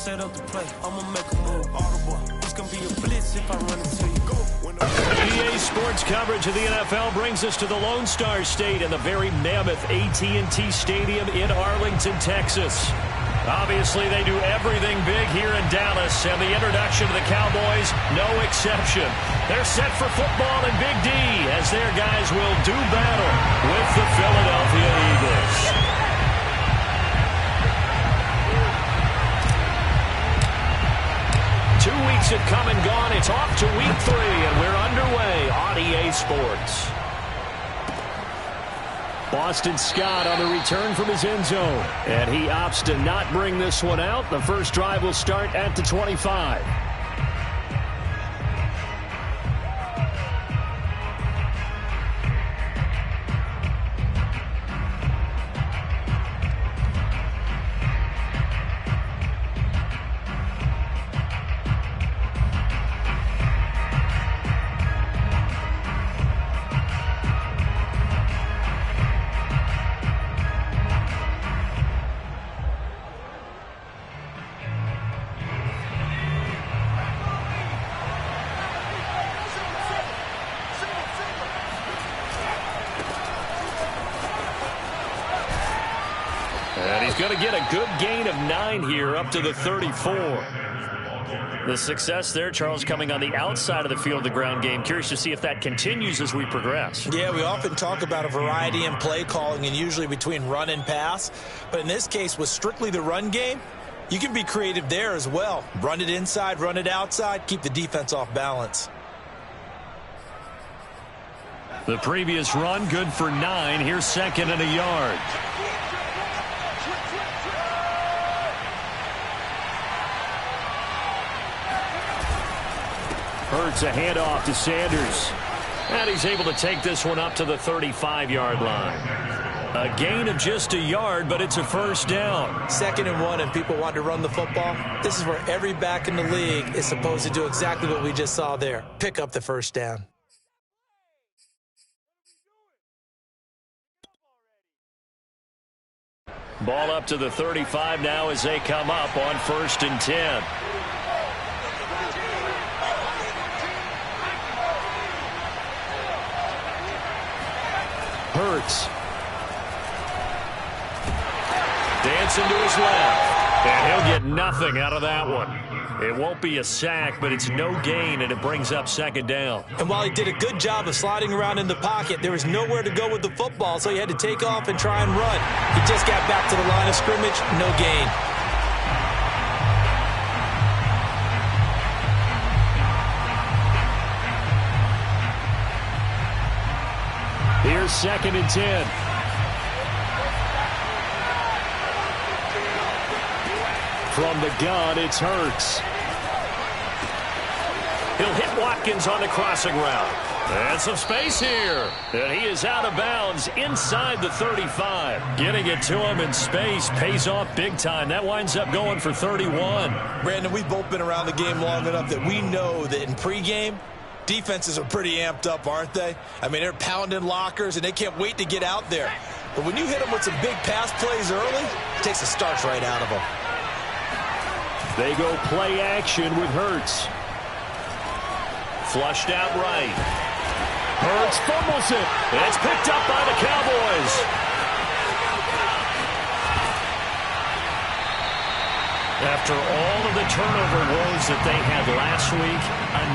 set up the play. I'ma make a move. Audible. It's gonna be a blitz if I run into you. Go. EA Sports coverage of the NFL brings us to the Lone Star State and the very mammoth AT&T Stadium in Arlington, Texas. Obviously, they do everything big here in Dallas, and the introduction to the Cowboys, no exception. They're set for football in Big D as their guys will do battle with the Philadelphia Eagles. 2 weeks have come and gone. It's off to week 3, and we're underway on EA Sports. Boston Scott on the return from his end zone. And he opts to not bring this one out. The first drive will start at the 25. And he's going to get a good gain of 9 here up to the 34. The success there, Charles, coming on the outside of the field, the ground game. Curious to see if that continues as we progress. Yeah, we often talk about a variety in play calling and usually between run and pass. But in this case, with strictly the run game, you can be creative there as well. Run it inside, run it outside, keep the defense off balance. The previous run, good for 9. Here's second and a yard. Hurts a handoff to Sanders. And he's able to take this one up to the 35-yard line. A gain of just a yard, but it's a first down. 2nd and 1, and people want to run the football. This is where every back in the league is supposed to do exactly what we just saw there. Pick up the first down. Ball up to the 35 now as they come up on 1st and 10. Hurts. Dancing to his left. And he'll get nothing out of that one. It won't be a sack, but it's no gain, and it brings up 2nd down. And while he did a good job of sliding around in the pocket, there was nowhere to go with the football, so he had to take off and try and run. He just got back to the line of scrimmage, no gain. Here's 2nd and 10. From the gun, it's Hurts. He'll hit Watkins on the crossing route. And some space here. And he is out of bounds inside the 35. Getting it to him in space pays off big time. That winds up going for 31. Brandon, we've both been around the game long enough that we know that in pregame, defenses are pretty amped up, aren't they? I mean, they're pounding lockers, and they can't wait to get out there. But when you hit them with some big pass plays early, it takes the starch right out of them. They go play action with Hurts. Flushed out right. Hurts fumbles it. It's picked up by the Cowboys. After all of the turnover woes that they had last week,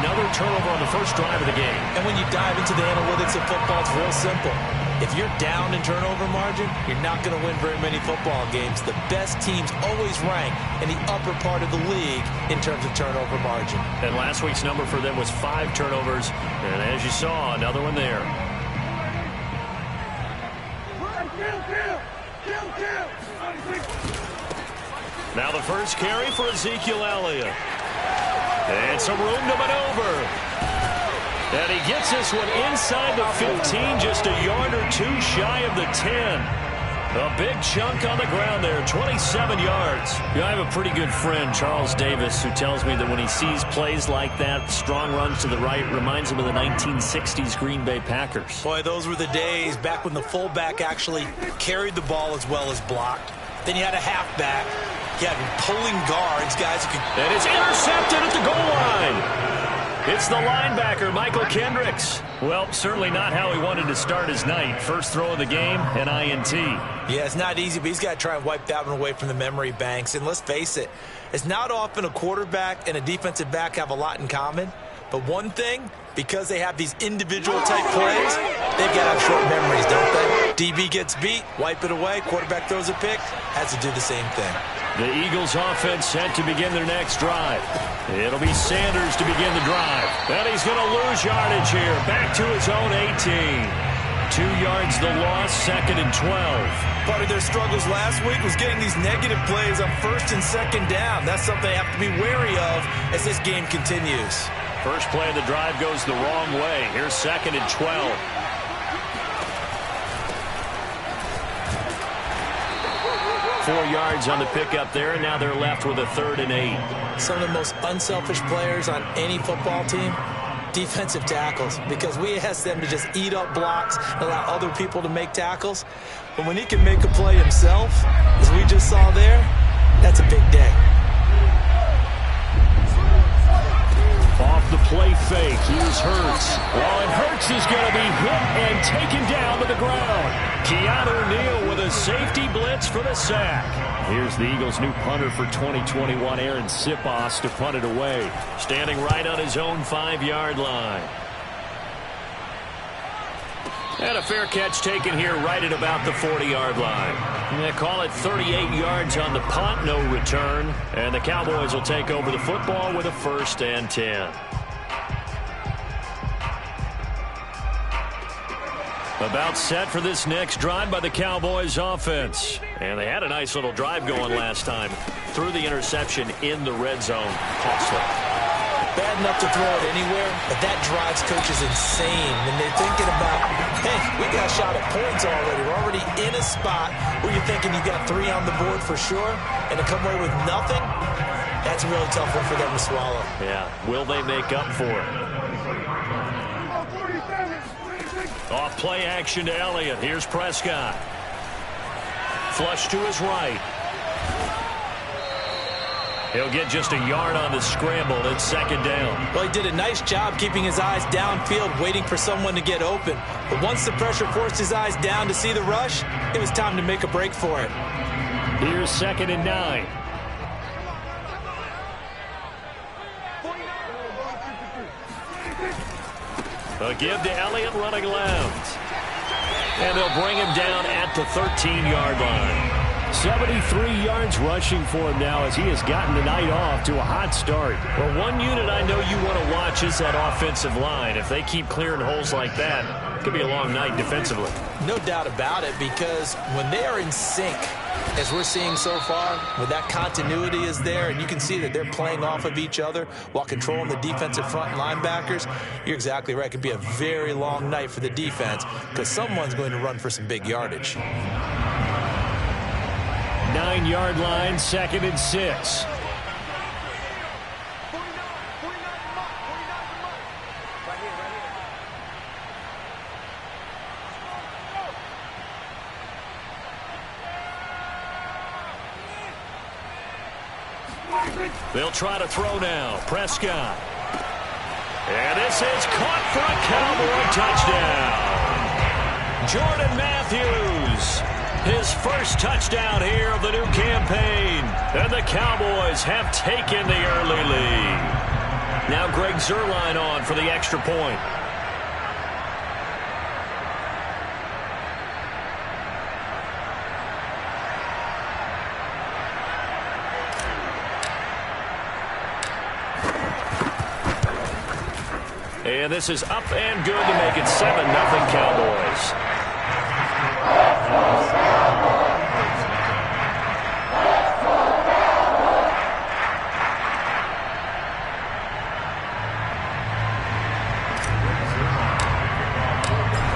another turnover on the first drive of the game. And when you dive into the analytics of football, it's real simple. If you're down in turnover margin, you're not going to win very many football games. The best teams always rank in the upper part of the league in terms of turnover margin. And last week's number for them was 5 turnovers. And as you saw, another one there. Now the first carry for Ezekiel Elliott. And some room to maneuver. And he gets this one inside the 15, just a yard or 2 shy of the 10. A big chunk on the ground there, 27 yards. You know, I have a pretty good friend, Charles Davis, who tells me that when he sees plays like that, strong runs to the right, reminds him of the 1960s Green Bay Packers. Boy, those were the days back when the fullback actually carried the ball as well as blocked. Then you had a halfback Yeah, pulling guards, guys. And it's intercepted at the goal line. It's the linebacker, Michael Kendricks. Well, certainly not how he wanted to start his night. First throw of the game, an INT. Yeah, it's not easy, but he's got to try and wipe that one away from the memory banks. And let's face it, it's not often a quarterback and a defensive back have a lot in common. But one thing, because they have these individual type plays, they've got to have short memories, don't they? DB gets beat, wipe it away, quarterback throws a pick, has to do the same thing. The Eagles offense set to begin their next drive. It'll be Sanders to begin the drive. And he's going to lose yardage here. Back to his own 18. 2 yards the loss, 2nd and 12. Part of their struggles last week was getting these negative plays on 1st and 2nd down. That's something they have to be wary of as this game continues. First play of the drive goes the wrong way. Here's 2nd and 12. Four yards on the pickup there, and now they're left with a 3rd and 8. Some of the most unselfish players on any football team, defensive tackles, because we ask them to just eat up blocks and allow other people to make tackles. But when he can make a play himself, as we just saw there, that's a big day. Off the play fake, here's Hurts. Well, and Hurts is going to be hit and taken down to the ground. Keanu Neal with a safety blitz for the sack. Here's the Eagles' new punter for 2021, Aaron Sipos, to punt it away. Standing right on his own 5-yard line. And a fair catch taken here right at about the 40-yard line. And they call it 38 yards on the punt, no return. And the Cowboys will take over the football with a 1st and 10. About set for this next drive by the Cowboys offense. And they had a nice little drive going last time. Threw the interception in the red zone. Costly. Bad enough to throw it anywhere, but that drives coaches insane when they're thinking about, hey, we got a shot at points already. We're already in a spot where you're thinking you got 3 on the board for sure, and to come away with nothing, that's a really tough one for them to swallow. Yeah, will they make up for it? Off play action to Elliott. Here's Prescott. Flush to his right. He'll get just a yard on the scramble. It's 2nd down. Well, he did a nice job keeping his eyes downfield, waiting for someone to get open. But once the pressure forced his eyes down to see the rush, it was time to make a break for it. Here's 2nd and 9. A give to Elliott running left. And they'll bring him down at the 13-yard line. 73 yards rushing for him now as he has gotten the night off to a hot start. Well, one unit I know you want to watch is that offensive line. If they keep clearing holes like that, it could be a long night defensively. No doubt about it, because when they are in sync, as we're seeing so far, when that continuity is there and you can see that they're playing off of each other while controlling the defensive front and linebackers, you're exactly right. It could be a very long night for the defense because someone's going to run for some big yardage. 9-yard line, 2nd and 6. They'll try to throw now. Prescott. And this is caught for a Cowboy touchdown. Jordan Matthews. His first touchdown here of the new campaign. And the Cowboys have taken the early lead. Now Greg Zuerlein on for the extra point. And this is up and good to make it 7-0 Cowboys.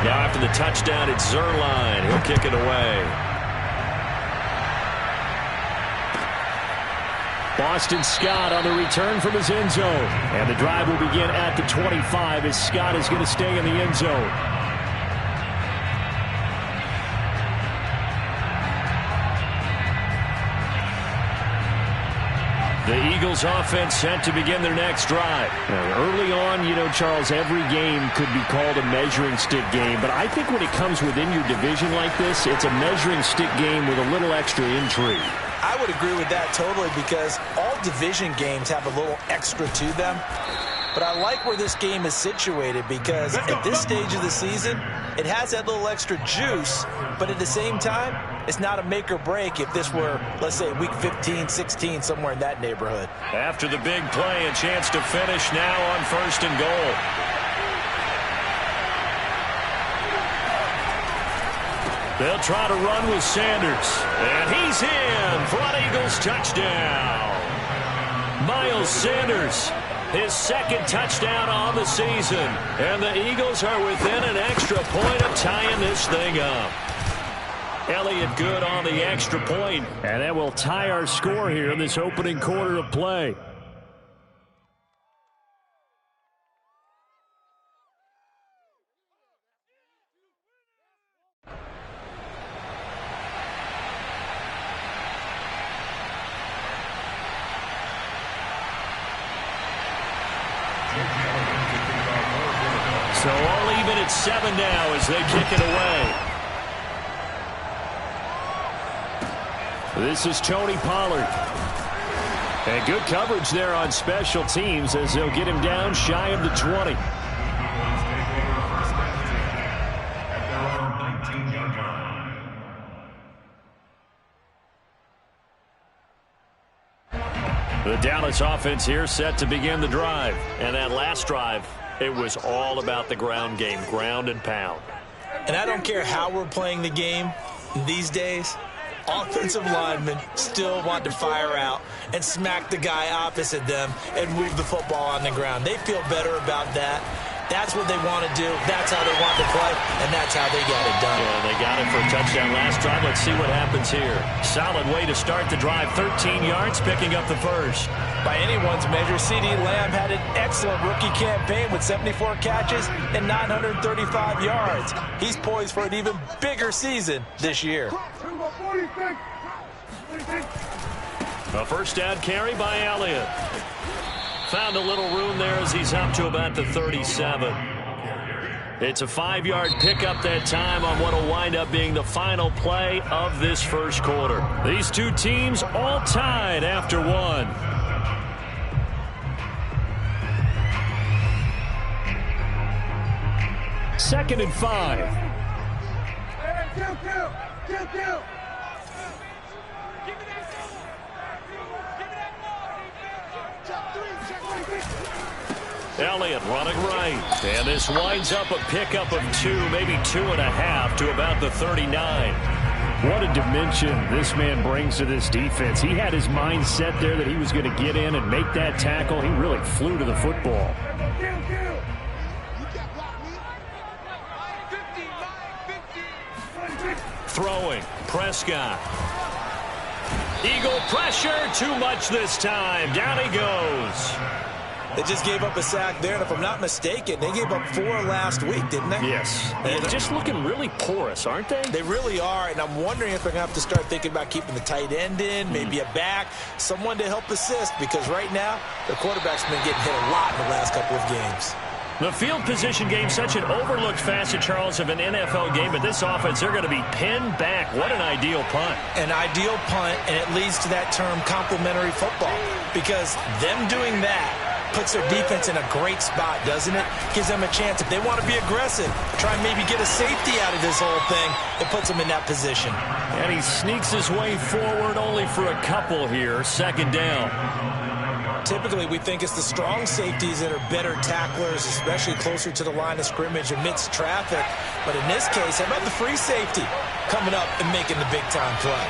Now after the touchdown, it's Zuerlein. He'll kick it away. Boston Scott on the return from his end zone. And the drive will begin at the 25 as Scott is going to stay in the end zone. The Eagles offense set to begin their next drive. Early on, you know, Charles, every game could be called a measuring stick game. But I think when it comes within your division like this, it's a measuring stick game with a little extra intrigue. I would agree with that totally because all division games have a little extra to them. But I like where this game is situated because at this stage of the season, it has that little extra juice, but at the same time, it's not a make or break if this were, let's say, week 15, 16, somewhere in that neighborhood. After the big play, a chance to finish now on 1st and goal. They'll try to run with Sanders. And he's in for an Eagles touchdown. Miles Sanders, his second touchdown on the season. And the Eagles are within an extra point of tying this thing up. Elliott good on the extra point. And that will tie our score here in this opening quarter of play. So all even at 7 now as they kick it away. This is Tony Pollard. And good coverage there on special teams as they'll get him down shy of the 20. The Dallas offense here set to begin the drive. And that last drive, it was all about the ground game, ground and pound. And I don't care how we're playing the game these days, offensive linemen still want to fire out and smack the guy opposite them and move the football on the ground. They feel better about that. That's what they want to do. That's how they want to play, and that's how they got it done. Yeah, they got it for a touchdown last drive. Let's see what happens here. Solid way to start the drive. 13 yards, picking up the first. By anyone's measure, CeeDee Lamb had an excellent rookie campaign with 74 catches and 935 yards. He's poised for an even bigger season this year. A first down carry by Elliott. Found a little room there as he's up to about the 37. It's a 5-yard pickup that time on what will wind up being the final play of this first quarter. These two teams all tied after one. Second and 5. Elliott running right. And this winds up a pickup of 2, maybe 2.5 to about the 39. What a dimension this man brings to this defense. He had his mind set there that he was going to get in and make that tackle. He really flew to the football. Throwing. Prescott. Eagle pressure. Too much this time. Down he goes. They just gave up a sack there, and if I'm not mistaken, they gave up 4 last week, didn't they? Yes. And just looking really porous, aren't they? They really are, and I'm wondering if they're going to have to start thinking about keeping the tight end in, maybe a back, someone to help assist, because right now, the quarterback's been getting hit a lot in the last couple of games. The field position game, such an overlooked facet, Charles, of an NFL game, but this offense, they're going to be pinned back. What an ideal punt. An ideal punt, and it leads to that term complementary football, because them doing that puts their defense in a great spot, doesn't it? Gives them a chance. If they want to be aggressive, try and maybe get a safety out of this whole thing, it puts them in that position. And he sneaks his way forward only for a couple here. Second down. Typically, we think it's the strong safeties that are better tacklers, especially closer to the line of scrimmage amidst traffic. But in this case, how about the free safety coming up and making the big-time play?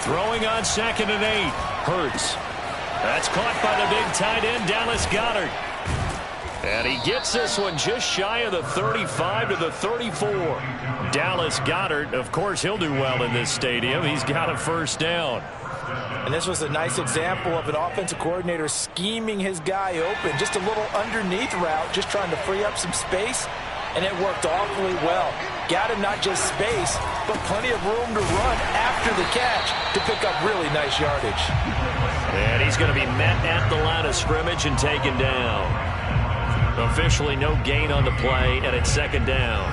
Throwing on 2nd and 8. Hurts. That's caught by the big tight end, Dallas Goedert. And he gets this one just shy of the 35 to the 34. Dallas Goedert, of course, he'll do well in this stadium. He's got a first down. And this was a nice example of an offensive coordinator scheming his guy open. Just a little underneath route, just trying to free up some space. and it worked awfully well. Got him not just space, but plenty of room to run after the catch to pick up really nice yardage. And he's going to be met at the line of scrimmage and taken down. Officially no gain on the play, and it's second down.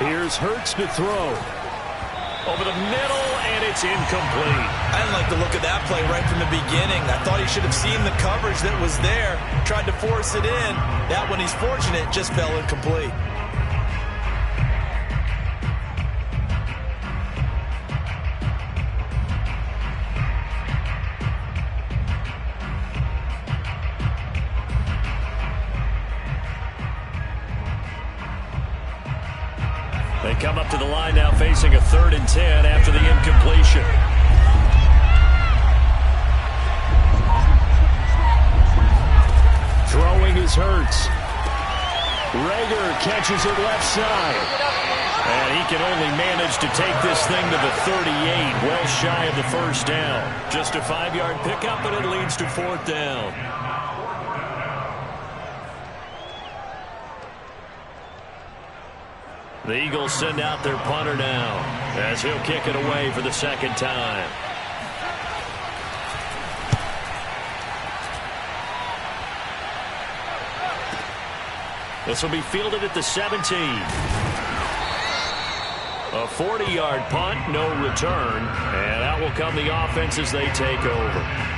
Here's Hurts to throw. Over the middle, and it's incomplete. I didn't like the look of that play right from the beginning. I thought he should have seen the coverage that was there, tried to force it in. That one, he's fortunate, just fell incomplete. They come up to the line now facing a 3rd and 10 after the incompletion. Throwing is Hurts. Rager catches it left side. And he can only manage to take this thing to the 38, well shy of the first down. Just a 5-yard pickup, but it leads to 4th down. The Eagles send out their punter now as he'll kick it away for the second time. This will be fielded at the 17. A 40-yard punt, no return, and out will come the offense as they take over.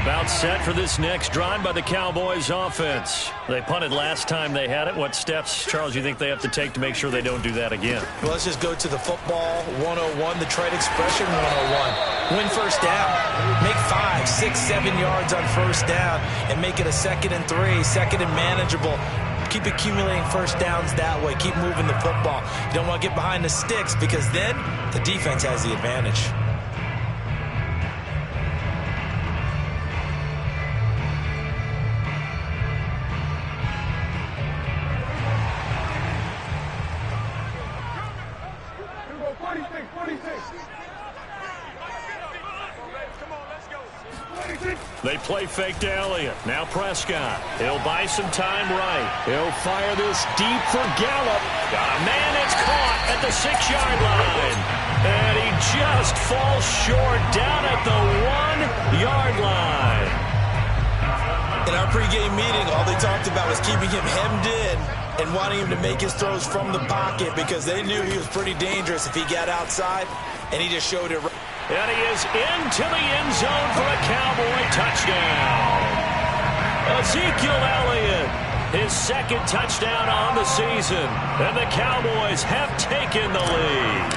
About set for this next drive by the Cowboys offense. They punted last time they had it. What steps, Charles, you think they have to take to make sure they don't do that again? Well, let's just go to the football 101, the trade expression 101. Win first down. Make 5, 6, 7 yards on first down and make it a 2nd and 3, 2nd and manageable. Keep accumulating first downs that way. Keep moving the football. You don't want to get behind the sticks because then the defense has the advantage. They play fake to Elliott. Now Prescott. He'll buy some time right. He'll fire this deep for Gallup. Got a man that's caught at the 6-yard line. And he just falls short down at the 1-yard line. In our pregame meeting, all they talked about was keeping him hemmed in and wanting him to make his throws from the pocket because they knew he was pretty dangerous if he got outside, and he just showed it right. And he is into the end zone for a Cowboy touchdown. Ezekiel Elliott, his 2nd touchdown on the season. And the Cowboys have taken the lead.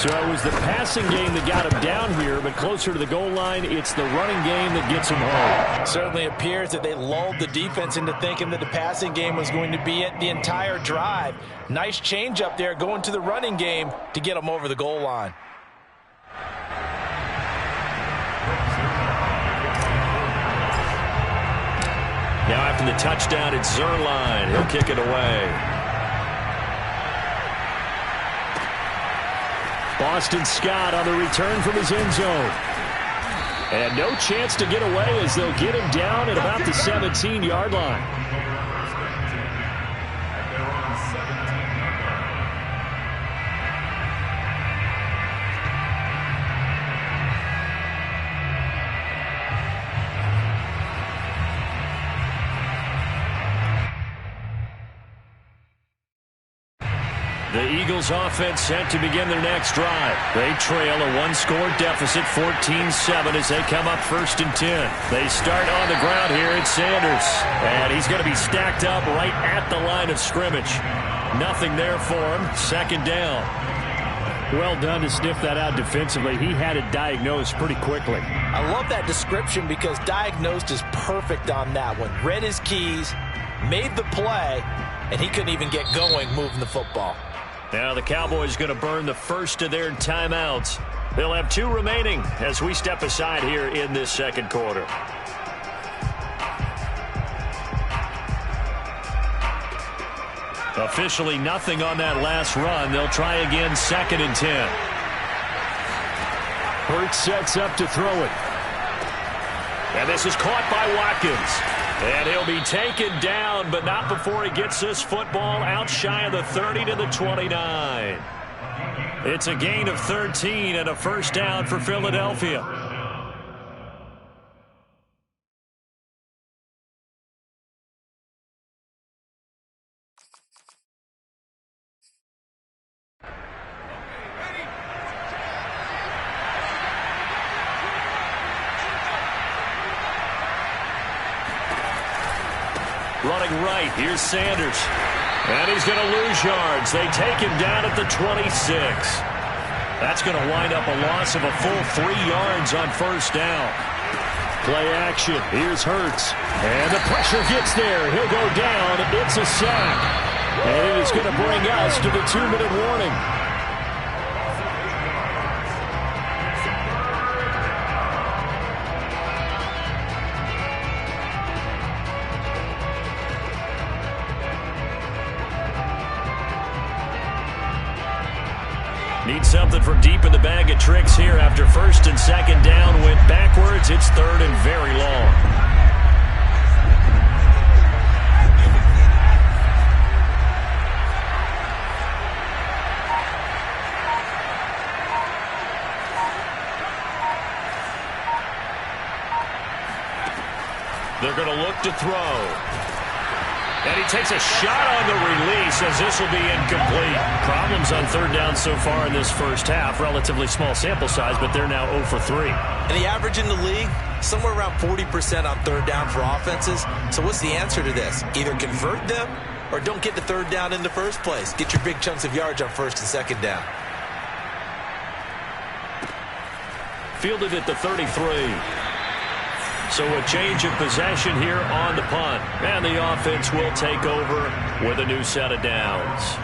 So it was the passing game that got him down here, but closer to the goal line, it's the running game that gets him home. Certainly appears that they lulled the defense into thinking that the passing game was going to be it the entire drive. Nice change up there going to the running game to get him over the goal line. Now after the touchdown, it's Zerline. He'll kick it away. Boston Scott on the return from his end zone. And no chance to get away as they'll get him down at about the 17-yard line. The Eagles offense set to begin their next drive. They trail a 1-score deficit, 14-7 as they come up 1st and 10. They start on the ground here. It's Sanders. And he's going to be stacked up right at the line of scrimmage. Nothing there for him. 2nd down. Well done to sniff that out defensively. He had it diagnosed pretty quickly. I love that description because diagnosed is perfect on that one. Read his keys, made the play, and he couldn't even get going moving the football. Now the Cowboys going to burn the first of their timeouts. They'll have 2 remaining as we step aside here in this second quarter. Officially nothing on that last run. They'll try again, 2nd and 10. Hurts sets up to throw it. And this is caught by Watkins. And he'll be taken down, but not before he gets this football out shy of the 30 to the 29. It's a gain of 13 and a first down for Philadelphia. Running right, here's Sanders. And he's going to lose yards. They take him down at the 26. That's going to wind up a loss of a full 3 yards on first down. Play action. Here's Hurts. And the pressure gets there. He'll go down. It's a sack. And it is going to bring us to the 2-minute warning. Need something from deep in the bag of tricks here after 1st and 2nd down went backwards. It's 3rd and very long. They're going to look to throw. And he takes a shot on the release as this will be incomplete. Problems on 3rd down so far in this first half. Relatively small sample size, but they're now 0 for 3. And the average in the league, somewhere around 40% on 3rd down for offenses. So what's the answer to this? Either convert them or don't get the 3rd down in the first place. Get your big chunks of yards on 1st and 2nd down. Fielded at the 33. So a change of possession here on the punt. And the offense will take over with a new set of downs.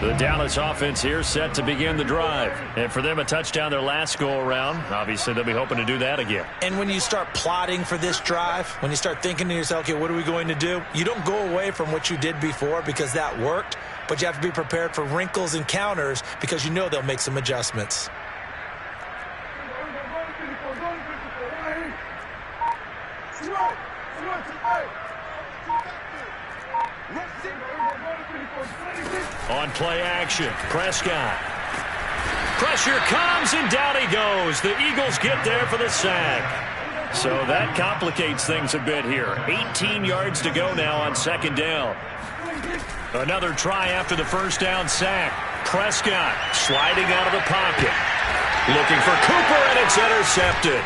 The Dallas offense here set to begin the drive. And for them, a touchdown their last go-around. Obviously, they'll be hoping to do that again. And when you start plotting for this drive, when you start thinking to yourself, okay, what are we going to do? You don't go away from what you did before because that worked. But you have to be prepared for wrinkles and counters because you know they'll make some adjustments. On play action, Prescott. Pressure comes, and down he goes. The Eagles get there for the sack. So that complicates things a bit here. 18 yards to go now on 2nd down. Another try after the first down sack. Prescott sliding out of the pocket. Looking for Cooper, and it's intercepted.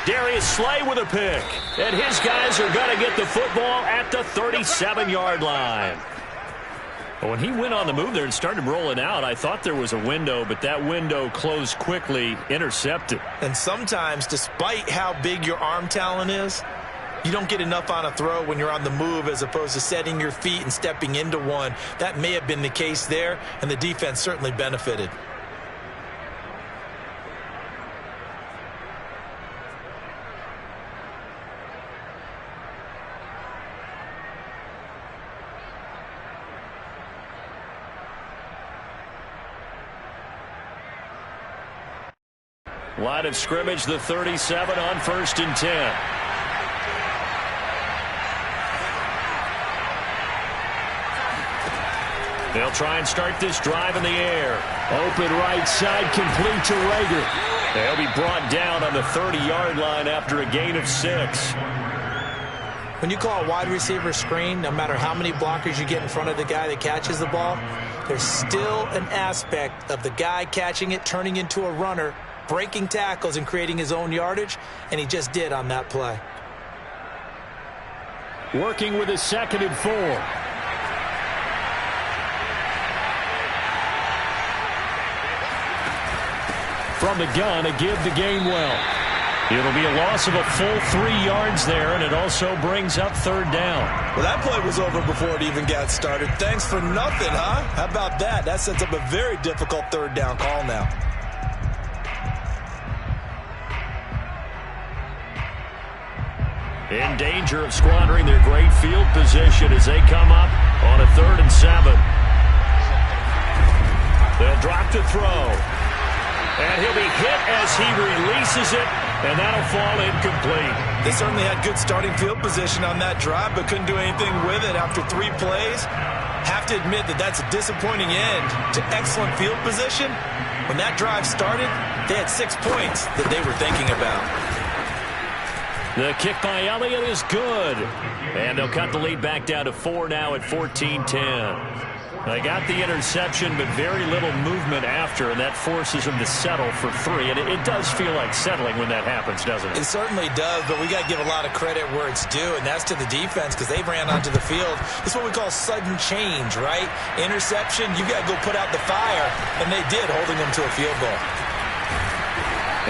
Darius Slay with a pick. And his guys are going to get the football at the 37-yard line. When he went on the move there and started rolling out, I thought there was a window, but that window closed quickly, intercepted. And sometimes, despite how big your arm talent is, you don't get enough on a throw when you're on the move as opposed to setting your feet and stepping into one. That may have been the case there, and the defense certainly benefited. Line of scrimmage, the 37 on 1st and 10. They'll try and start this drive in the air. Open right side, complete to Rager. They'll be brought down on the 30-yard line after a gain of 6. When you call a wide receiver screen, no matter how many blockers you get in front of the guy that catches the ball, there's still an aspect of the guy catching it, turning into a runner, breaking tackles and creating his own yardage, and he just did on that play. Working with his 2nd and 4. From the gun, a give to Gainwell. It'll be a loss of a full 3 yards there, and it also brings up third down. Well, that play was over before it even got started. Thanks for nothing, huh? How about that? That sets up a very difficult third down call now. In danger of squandering their great field position as they come up on a 3rd and 7. They'll drop to throw. And he'll be hit as he releases it, and that'll fall incomplete. They certainly had good starting field position on that drive, but couldn't do anything with it after 3 plays. Have to admit that that's a disappointing end to excellent field position. When that drive started, they had 6 points that they were thinking about. The kick by Elliott is good. And they'll cut the lead back down to 4 now at 14-10. They got the interception, but very little movement after, and that forces them to settle for 3. And it does feel like settling when that happens, doesn't it? It certainly does, but we got to give a lot of credit where it's due, and that's to the defense because they ran onto the field. It's what we call sudden change, right? Interception, you got to go put out the fire, and they did, holding them to a field goal.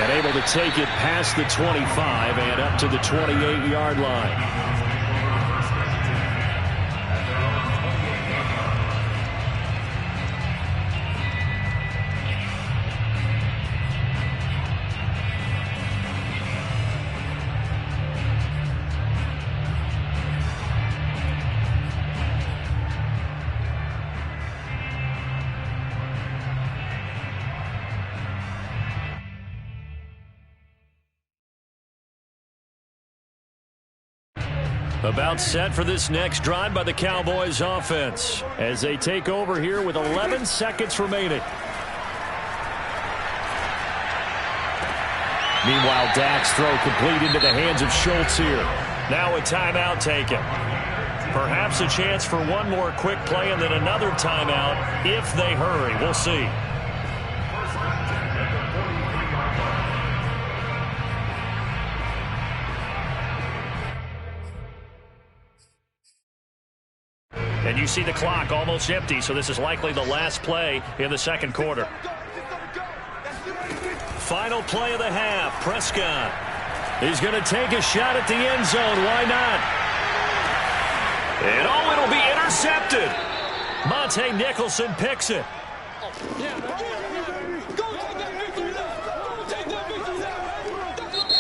And able to take it past the 25 and up to the 28-yard line. About set for this next drive by the Cowboys offense as they take over here with 11 seconds remaining. Meanwhile, Dak's throw complete into the hands of Schultz here. Now a timeout taken. Perhaps a chance for one more quick play and then another timeout if they hurry. We'll see. And you see the clock almost empty, so this is likely the last play in the second quarter. Final play of the half. Prescott. He's going to take a shot at the end zone. Why not? And oh, it'll be intercepted. Monte Nicholson picks it.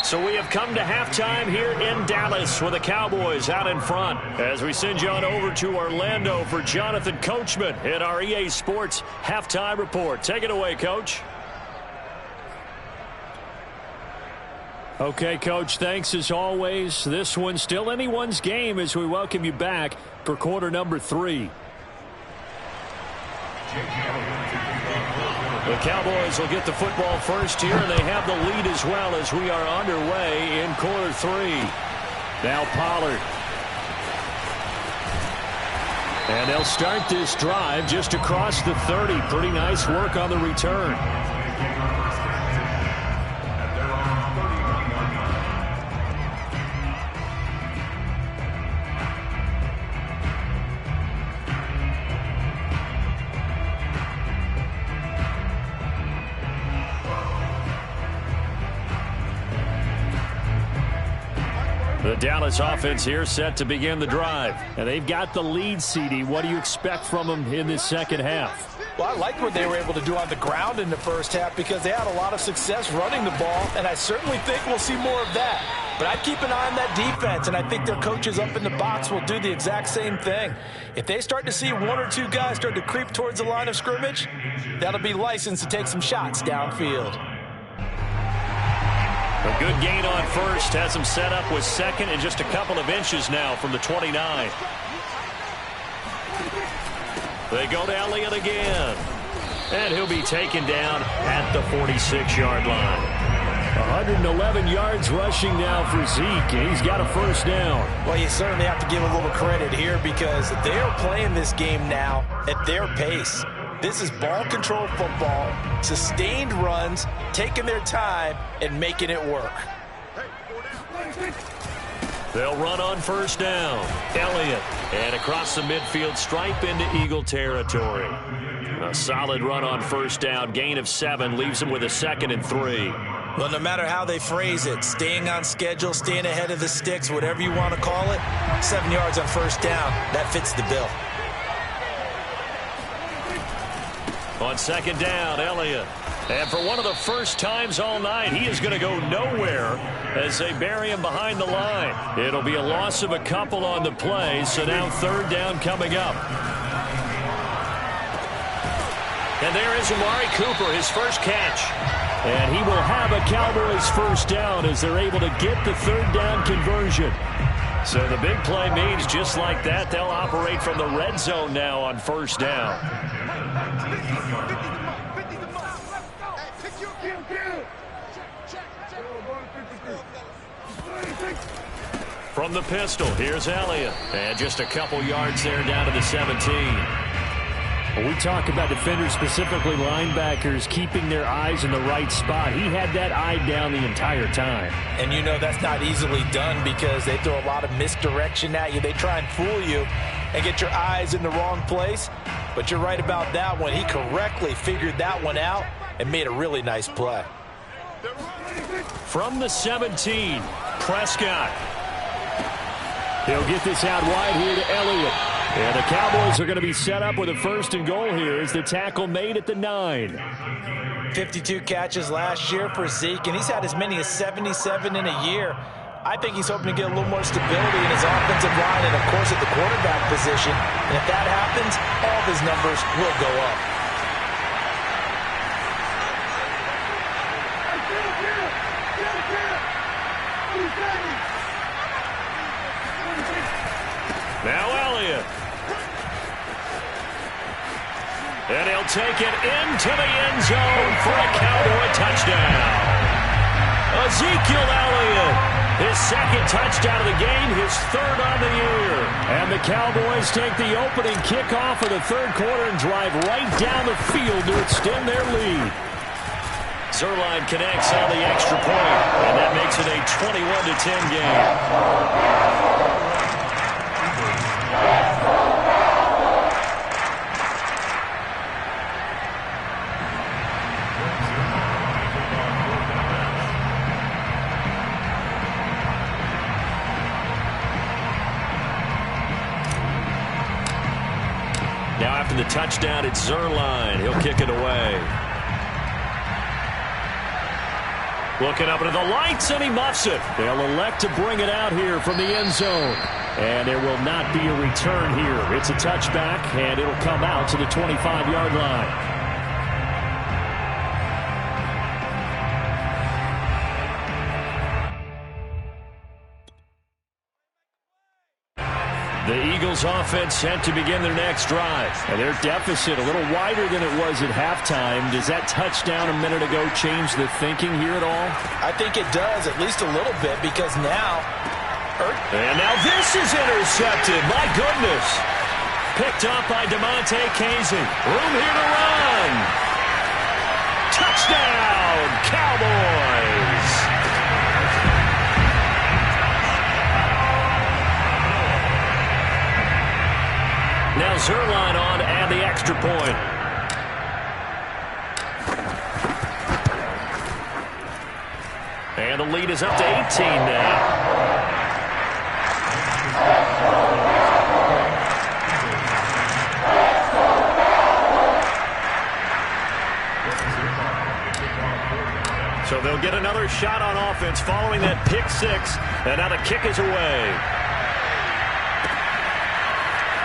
So we have come to halftime here in Dallas with the Cowboys out in front. As we send you on over to Orlando for Jonathan Coachman in our EA Sports Halftime Report. Take it away, Coach. Okay, Coach, thanks as always. This one's still anyone's game as we welcome you back for quarter number 3. The Cowboys will get the football first here, and they have the lead as well as we are underway in quarter 3. Now Pollard. And they'll start this drive just across the 30. Pretty nice work on the return. The Dallas offense here set to begin the drive. And they've got the lead, CD. What do you expect from them in this second half? Well, I like what they were able to do on the ground in the first half because they had a lot of success running the ball, and I certainly think we'll see more of that. But I'd keep an eye on that defense, and I think their coaches up in the box will do the exact same thing. If they start to see 1 or 2 guys start to creep towards the line of scrimmage, that'll be licensed to take some shots downfield. A good gain on first has him set up with second and just a couple of inches now from the 29. They go to Elliott again. And he'll be taken down at the 46-yard line. 111 yards rushing now for Zeke, and he's got a first down. Well, you certainly have to give a little credit here because they are playing this game now at their pace. This is ball control football, sustained runs, taking their time, and making it work. They'll run on first down. Elliott. And across the midfield stripe into Eagle territory. A solid run on first down. Gain of 7 leaves them with a 2nd and 3. Well, no matter how they phrase it, staying on schedule, staying ahead of the sticks, whatever you want to call it, 7 yards on first down, that fits the bill. On second down, Elliott. And for one of the first times all night, he is going to go nowhere as they bury him behind the line. It'll be a loss of a couple on the play, so now third down coming up. And there is Amari Cooper, his first catch. And he will have a Cowboys first down as they're able to get the third down conversion. So the big play means just like that, they'll operate from the red zone now on first down. From the pistol, here's Elliott. And just a couple yards there down to the 17. When we talk about defenders, specifically linebackers, keeping their eyes in the right spot, he had that eye down the entire time. And you know that's not easily done because they throw a lot of misdirection at you. They try and fool you and get your eyes in the wrong place. But you're right about that one. He correctly figured that one out and made a really nice play. From the 17, Prescott. He'll get this out wide here to Elliott. And the Cowboys are going to be set up with a first and goal here as the tackle made at the 9. 52 catches last year for Zeke, and he's had as many as 77 in a year. I think he's hoping to get a little more stability in his offensive line and, of course, at the quarterback position. And if that happens, all of his numbers will go up. Now Elliott. And he'll take it into the end zone for a Cowboy touchdown. Ezekiel Elliott, his second touchdown of the game, his third on the year. And the Cowboys take the opening kickoff of the third quarter and drive right down the field to extend their lead. Zuerlein connects on the extra point, and that makes it a 21-10 game. Now after the touchdown, it's Zuerlein. He'll kick it away. Looking up into the lights, and he muffs it. They'll elect to bring it out here from the end zone. And there will not be a return here. It's a touchback, and it'll come out to the 25-yard line. The Eagles offense set to begin their next drive. And their deficit a little wider than it was at halftime. Does that touchdown a minute ago change the thinking here at all? I think it does, at least a little bit, because now... And now this is intercepted. My goodness. Picked up by DeMonte Casey. Room here to run. Touchdown, Cowboys. Now Zuerlein on to add the extra point. And the lead is up to 18 now. So they'll get another shot on offense following that pick six. And now the kick is away.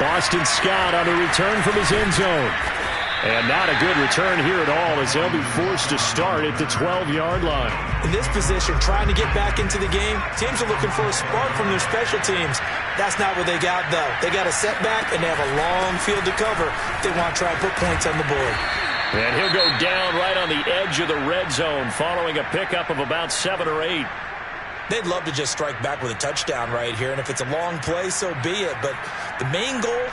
Boston Scott on the return from his end zone. And not a good return here at all as they'll be forced to start at the 12-yard line. In this position, trying to get back into the game, teams are looking for a spark from their special teams. That's not what they got, though. They got a setback, and they have a long field to cover if they want to try and put points on the board. And he'll go down right on the edge of the red zone following a pickup of about 7 or 8. They'd love to just strike back with a touchdown right here, and if it's a long play, so be it. But the main goal,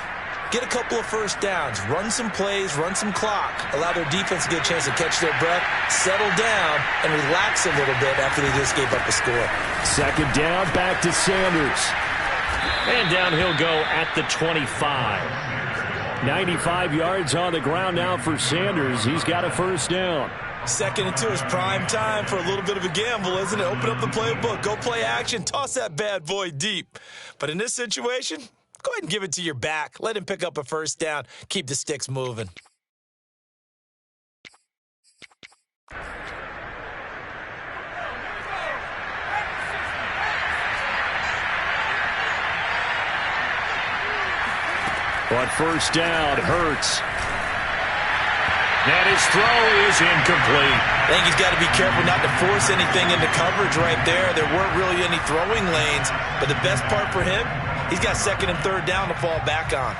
get a couple of first downs, run some plays, run some clock, allow their defense to get a chance to catch their breath, settle down, and relax a little bit after they just gave up a score. Second down, back to Sanders. And down he'll go at the 25. 95 yards on the ground now for Sanders. He's got a first down. 2nd and 2 is prime time for a little bit of a gamble, isn't it? Open up the playbook, go play action, toss that bad boy deep. But in this situation, go ahead and give it to your back. Let him pick up a first down. Keep the sticks moving. On first down, Hurts. And his throw is incomplete. I think he's got to be careful not to force anything into coverage right there. There weren't really any throwing lanes, but the best part for him, he's got 2nd and 3rd down to fall back on.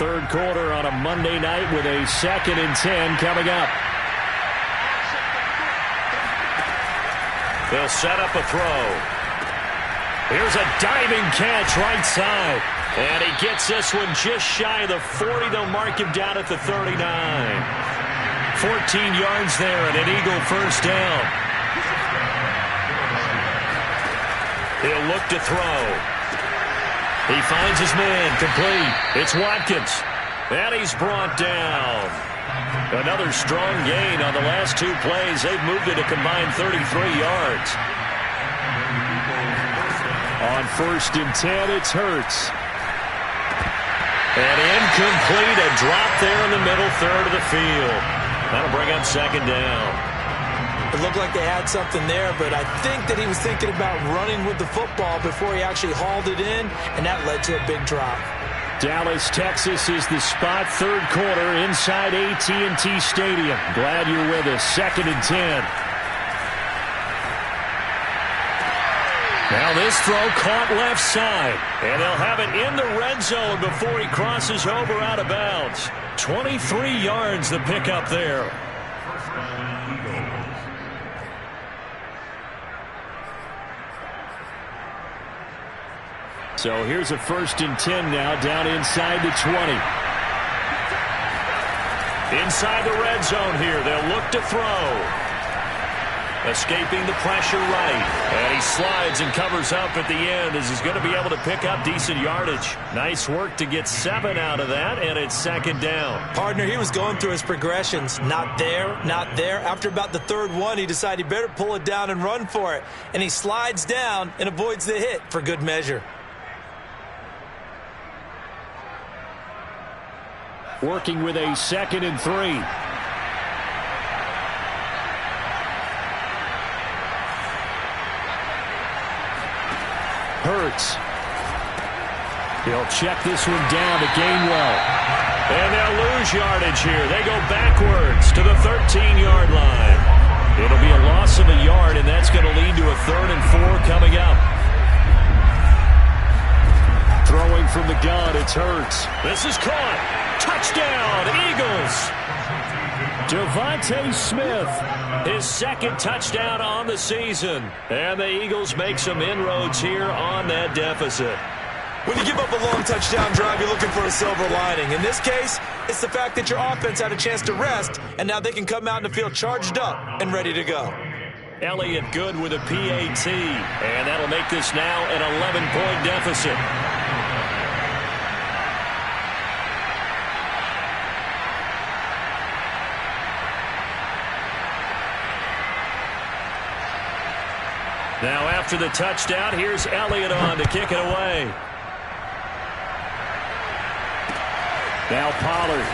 Third quarter on a Monday night with a 2nd and 10 coming up. They'll set up a throw. Here's a diving catch right side. And he gets this one just shy of the 40. They'll mark him down at the 39. 14 yards there and an Eagle first down. He'll look to throw. He finds his man complete. It's Watkins. And he's brought down. Another strong gain on the last 2 plays. They've moved it a combined 33 yards. On 1st and 10, it's Hurts. And incomplete, a drop there in the middle 3rd of the field. That'll bring up 2nd down. It looked like they had something there, but I think that he was thinking about running with the football before he actually hauled it in, and that led to a big drop. Dallas, Texas is the spot. 3rd quarter inside AT&T Stadium. Glad you're with us. 2nd and 10. Now this throw caught left side. And they'll have it in the red zone before he crosses over out of bounds. 23 yards the pickup there. So here's a 1st and 10 now down inside the 20. Inside the red zone here. They'll look to throw. Escaping the pressure right. And he slides and covers up at the end as he's going to be able to pick up decent yardage. Nice work to get 7 out of that, and it's 2nd down. Partner, he was going through his progressions. Not there, not there. After about the 3rd one, he decided he better pull it down and run for it. And he slides down and avoids the hit for good measure. Working with a 2nd and 3. Hurts. He'll check this one down to Gainwell. And they'll lose yardage here. They go backwards to the 13-yard line. It'll be a loss of a yard, and that's going to lead to a 3rd and 4 coming up. Throwing from the gun, it's Hurts. This is caught. Touchdown, Eagles. Devontae Smith. His 2nd touchdown on the season. And the Eagles make some inroads here on that deficit. When you give up a long touchdown drive, you're looking for a silver lining. In this case, it's the fact that your offense had a chance to rest, and now they can come out in the field charged up and ready to go. Elliott good with a PAT. And that'll make this now an 11-point deficit. Now after the touchdown, here's Elliott on to kick it away. Now Pollard.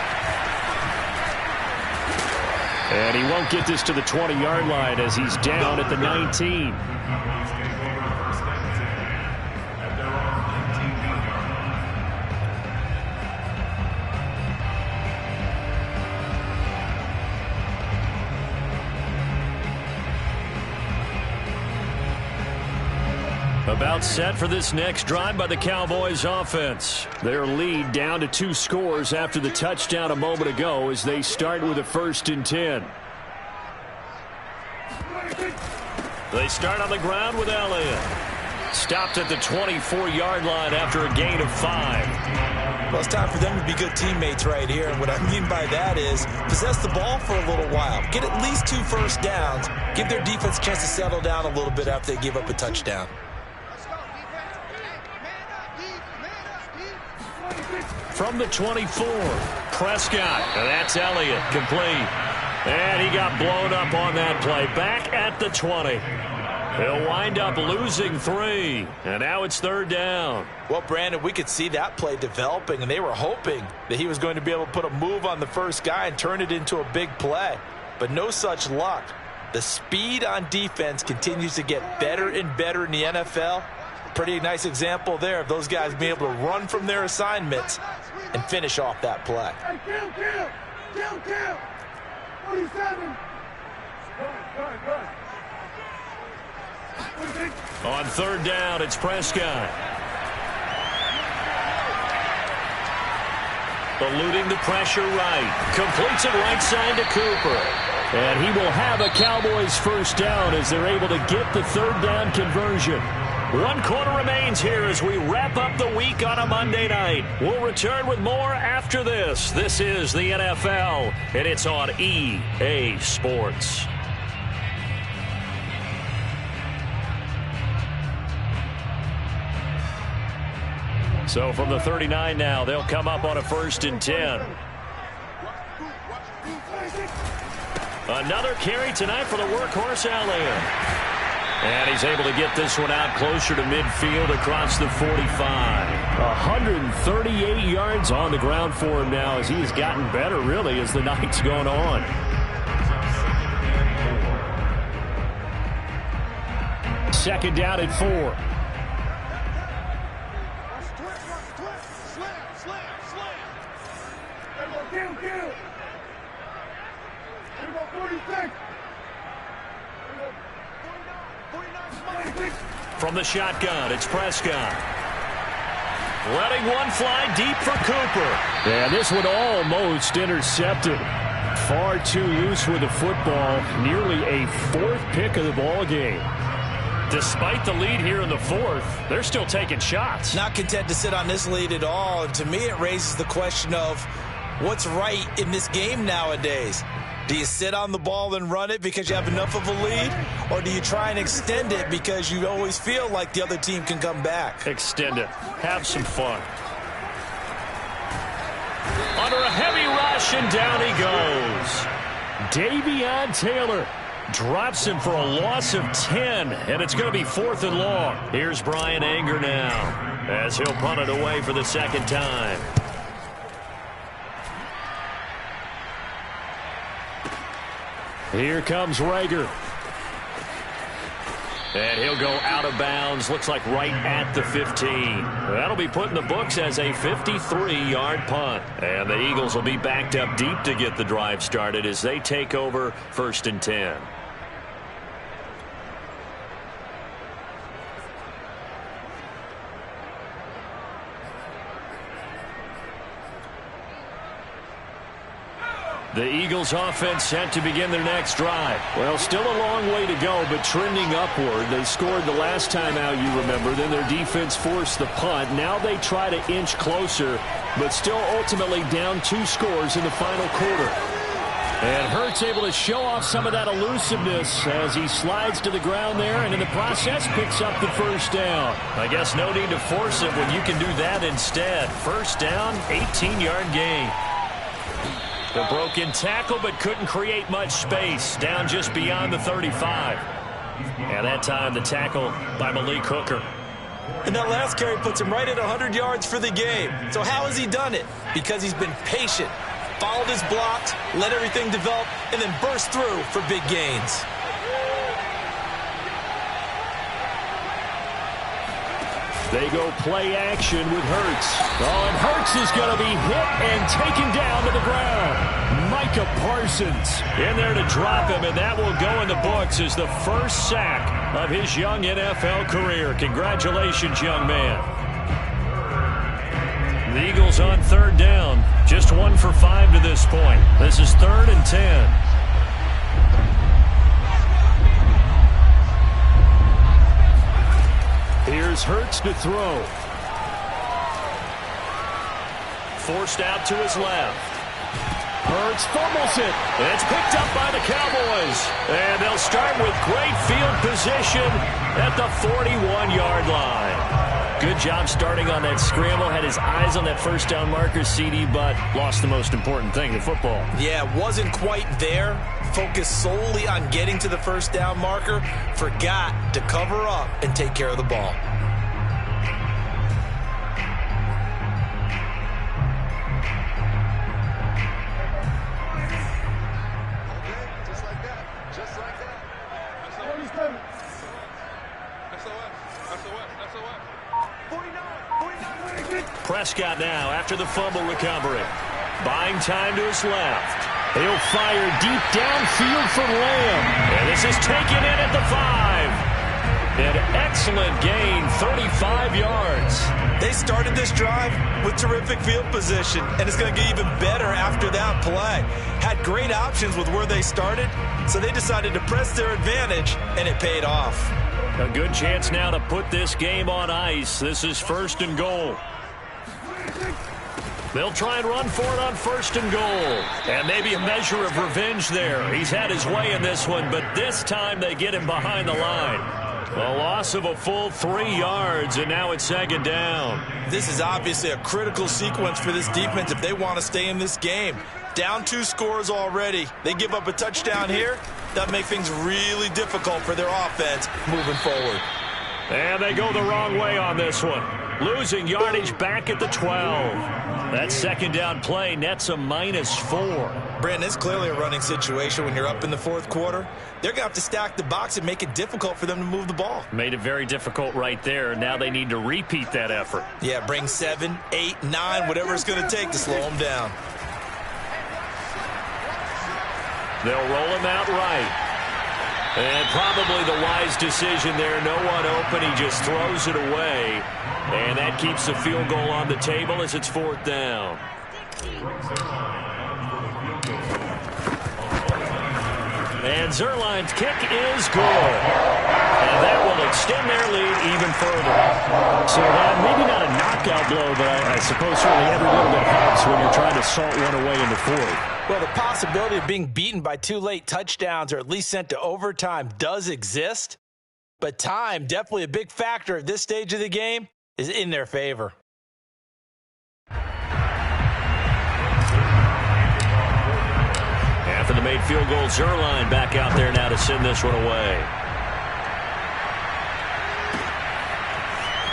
And he won't get this to the 20-yard line as he's down at the 19. About set for this next drive by the Cowboys offense. Their lead down to 2 scores after the touchdown a moment ago as they start with a 1st and 10. They start on the ground with Elliott. Stopped at the 24-yard line after a gain of 5. Well, it's time for them to be good teammates right here. And what I mean by that is possess the ball for a little while. Get at least 2 first downs. Give their defense a chance to settle down a little bit after they give up a touchdown. From the 24, Prescott. And that's Elliott, complete. And he got blown up on that play. Back at the 20. He'll wind up losing 3. And now it's 3rd down. Well, Brandon, we could see that play developing, and they were hoping that he was going to be able to put a move on the first guy and turn it into a big play. But no such luck. The speed on defense continues to get better and better in the NFL. Pretty nice example there of those guys being able to run from their assignments and finish off that play. Kill. 47. On 3rd down, it's Prescott. Eluding the pressure right. Completes it right side to Cooper. And he will have a Cowboys first down as they're able to get the 3rd down conversion. 1 quarter remains here as we wrap up the week on a Monday night. We'll return with more after this. This is the NFL, and it's on EA Sports. So from the 39 now, they'll come up on a 1st and 10. Another carry tonight for the workhorse Elliott. And he's able to get this one out closer to midfield across the 45. 138 yards on the ground for him now as he's gotten better, really, as the night's gone on. Second down at 4. From the shotgun, it's Prescott. Letting one fly deep for Cooper. Yeah, this one almost intercepted. Far too loose with the football. Nearly a 4th pick of the ball game. Despite the lead here in the 4th, they're still taking shots. Not content to sit on this lead at all. And to me, it raises the question of what's right in this game nowadays. Do you sit on the ball and run it because you have enough of a lead? Or do you try and extend it because you always feel like the other team can come back? Extend it. Have some fun. Under a heavy rush, and down he goes. Davion Taylor drops him for a loss of 10, and it's going to be 4th and long. Here's Brian Anger now as he'll punt it away for the 2nd time. Here comes Rager. And he'll go out of bounds, looks like right at the 15. That'll be put in the books as a 53-yard punt. And the Eagles will be backed up deep to get the drive started as they take over 1st and 10. The Eagles offense set to begin their next drive. Well, still a long way to go, but trending upward. They scored the last time out, you remember. Then their defense forced the punt. Now they try to inch closer, but still ultimately down 2 scores in the final quarter. And Hurts able to show off some of that elusiveness as he slides to the ground there, and in the process picks up the 1st down. I guess no need to force it when you can do that instead. 1st down, 18-yard gain. The broken tackle, but couldn't create much space. Down just beyond the 35. And that time, the tackle by Malik Hooker. And that last carry puts him right at 100 yards for the game. So how has he done it? Because he's been patient, followed his blocks, let everything develop, and then burst through for big gains. They go play action with Hurts. Oh, and Hurts is going to be hit and taken down to the ground. Micah Parsons in there to drop him, and that will go in the books as the first sack of his young NFL career. Congratulations, young man. The Eagles on 3rd down. Just 1 for 5 to this point. This is 3rd and 10. Here's Hurts to throw. Forced out to his left. Hurts fumbles it. It's picked up by the Cowboys. And they'll start with great field position at the 41-yard line. Good job starting on that scramble. Had his eyes on that first down marker, CD, but lost the most important thing in football. Yeah, wasn't quite there. Focused solely on getting to the first down marker. Forgot to cover up and take care of the ball. Prescott now after the fumble recovery. Buying time to his left. He'll fire deep downfield for Lamb. And this is taken in at the 5. An excellent gain, 35 yards. They started this drive with terrific field position, and it's going to get even better after that play. Had great options with where they started, so they decided to press their advantage, and it paid off. A good chance now to put this game on ice. This is 1st and goal. They'll try and run for it on 1st and goal. And maybe a measure of revenge there. He's had his way in this one, but this time they get him behind the line. A loss of a full 3 yards, and now it's 2nd down. This is obviously a critical sequence for this defense if they want to stay in this game. Down 2 scores already. They give up a touchdown here. That makes things really difficult for their offense moving forward. And they go the wrong way on this one. Losing yardage back at the 12. That 2nd down play nets a -4. Brandon, it's clearly a running situation when you're up in the 4th quarter. They're going to have to stack the box and make it difficult for them to move the ball. Made it very difficult right there. Now they need to repeat that effort. Yeah, bring 7, 8, 9, whatever it's going to take to slow them down. They'll roll him out right. And probably the wise decision there. No one open. He just throws it away. And that keeps the field goal on the table as it's 4th down. And Zerline's kick is good. And that will extend their lead even further. So that maybe not a knockout blow, but I suppose certainly every little bit helps when you're trying to salt one away in the 4th. Well, the possibility of being beaten by 2 late touchdowns or at least sent to overtime does exist. But time, definitely a big factor at this stage of the game, is in their favor. After the made field goal, Zerline back out there now to send this one away.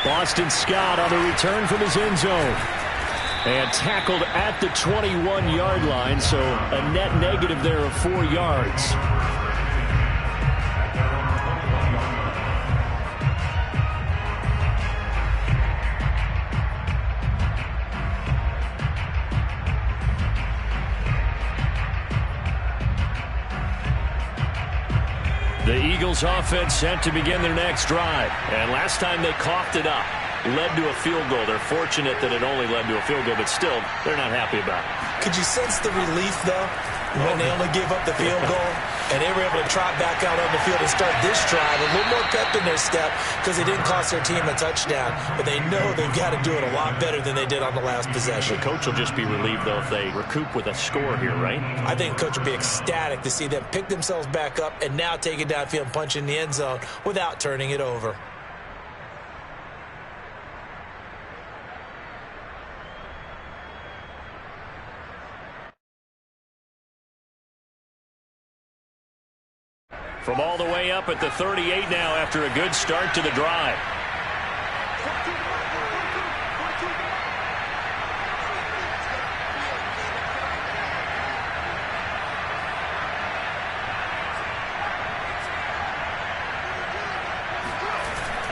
Boston Scott on the return from his end zone. And tackled at the 21-yard line, so a net negative there of 4 yards. The Eagles offense set to begin their next drive. And last time they coughed it up. Led to a field goal. They're fortunate that it only led to a field goal, but still, they're not happy about it. Could you sense the relief, though, when they only gave up the field goal and they were able to trot back out on the field and start this drive? A little more pep in their step because they didn't cost their team a touchdown, but they know they've got to do it a lot better than they did on the last possession. The coach will just be relieved, though, if they recoup with a score here, right? I think coach will be ecstatic to see them pick themselves back up and now take it downfield and punch in the end zone without turning it over. From all the way up at the 38 now after a good start to the drive.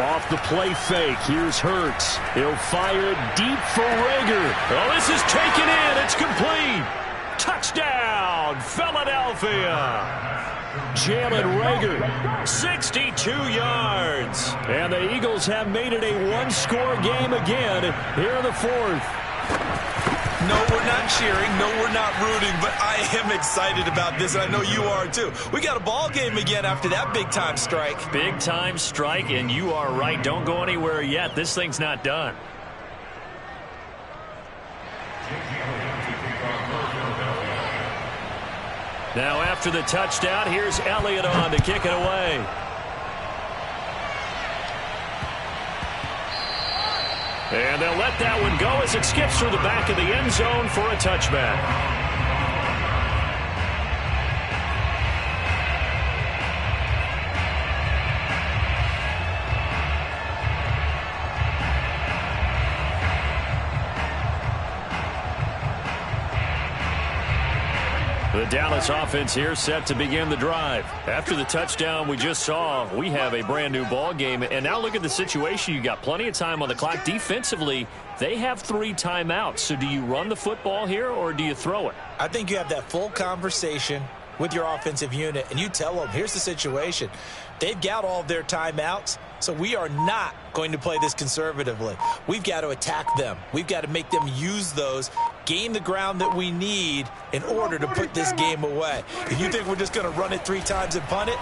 Off the play fake, here's Hurts. He'll fire deep for Rager. Oh, this is taken in. It's complete. Touchdown, Philadelphia. Jalen Rager, 62 yards. And the Eagles have made it a one-score game again here in the 4th. No, we're not cheering. No, we're not rooting. But I am excited about this, and I know you are too. We got a ball game again after that big-time strike. Big-time strike, and you are right. Don't go anywhere yet. This thing's not done. Now after the touchdown, here's Elliott on to kick it away. And they'll let that one go as it skips through the back of the end zone for a touchback. The Dallas offense here set to begin the drive. After the touchdown we just saw, we have a brand new ball game. And now look at the situation. You got plenty of time on the clock. Defensively, they have 3 timeouts. So do you run the football here or do you throw it? I think you have that full conversation with your offensive unit, and you tell them, here's the situation. They've got all of their timeouts, so we are not going to play this conservatively. We've got to attack them. We've got to make them use those, gain the ground that we need in order to put this game away. If you think we're just going to run it 3 times and punt it,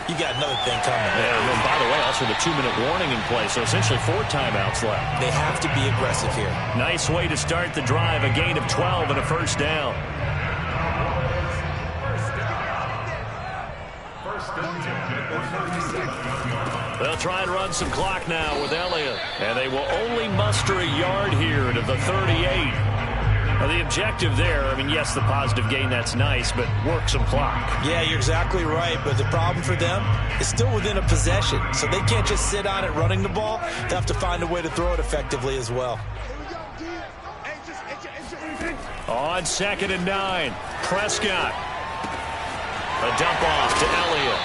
you got another thing coming. Yeah, and by the way, also the 2-minute warning in play, so essentially 4 timeouts left. They have to be aggressive here. Nice way to start the drive, a gain of 12 and a first down. They'll try and run some clock now with Elliott. And they will only muster a yard here to the 38. Now, the objective there, I mean, yes, the positive gain, that's nice, but work some clock. Yeah, you're exactly right. But the problem for them is still within a possession. So they can't just sit on it running the ball. They have to find a way to throw it effectively as well. On 2nd and 9, Prescott. A dump off to Elliott.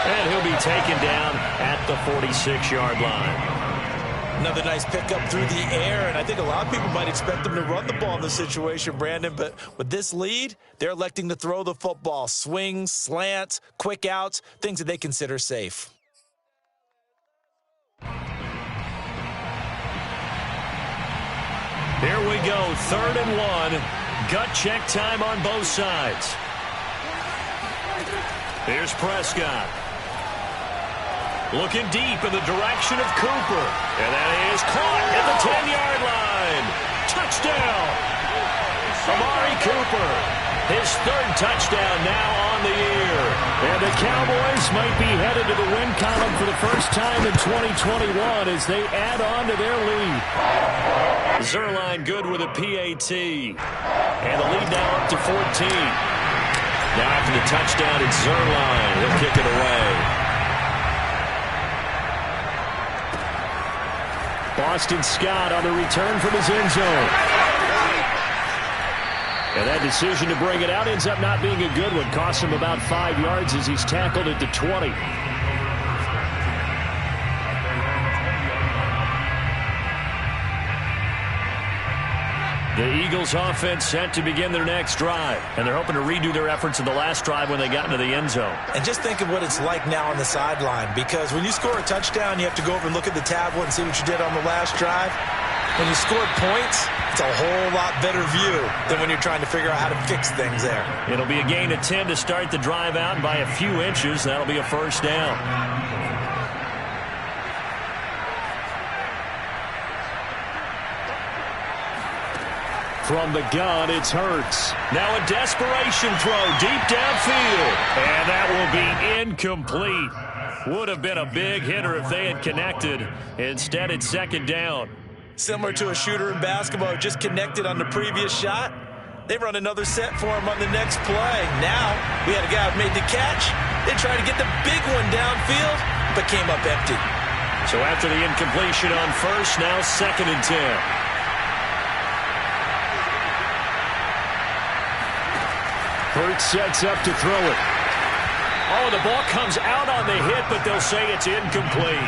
And he'll be taken down at the 46-yard line. Another nice pickup through the air, and I think a lot of people might expect them to run the ball in this situation, Brandon, but with this lead, they're electing to throw the football. Swings, slants, quick outs, things that they consider safe. Here we go, 3rd and 1. Gut check time on both sides. Here's Prescott. Looking deep in the direction of Cooper. And that is caught at the 10-yard line. Touchdown. Amari Cooper. His 3rd touchdown now on the year. And the Cowboys might be headed to the win column for the first time in 2021 as they add on to their lead. Zuerlein good with a PAT. And the lead now up to 14. Now after the touchdown, it's Zuerlein. He'll kick it away. Boston Scott on the return from his end zone. And that decision to bring it out ends up not being a good one. Costs him about 5 yards as he's tackled at the 20. The Eagles offense set to begin their next drive. And they're hoping to redo their efforts in the last drive when they got into the end zone. And just think of what it's like now on the sideline. Because when you score a touchdown, you have to go over and look at the tablet and see what you did on the last drive. When you scored points, it's a whole lot better view than when you're trying to figure out how to fix things there. It'll be a gain of 10 to start the drive out, and by a few inches, that'll be a first down. From the gun, it's Hurts. Now a desperation throw deep downfield. And that will be incomplete. Would have been a big hitter if they had connected. Instead, it's 2nd down. Similar to a shooter in basketball who just connected on the previous shot. They run another set for him on the next play. Now, we had a guy who made the catch. They tried to get the big one downfield, but came up empty. So after the incompletion on first, now 2nd and 10. Hurts sets up to throw it. Oh, the ball comes out on the hit, but they'll say it's incomplete.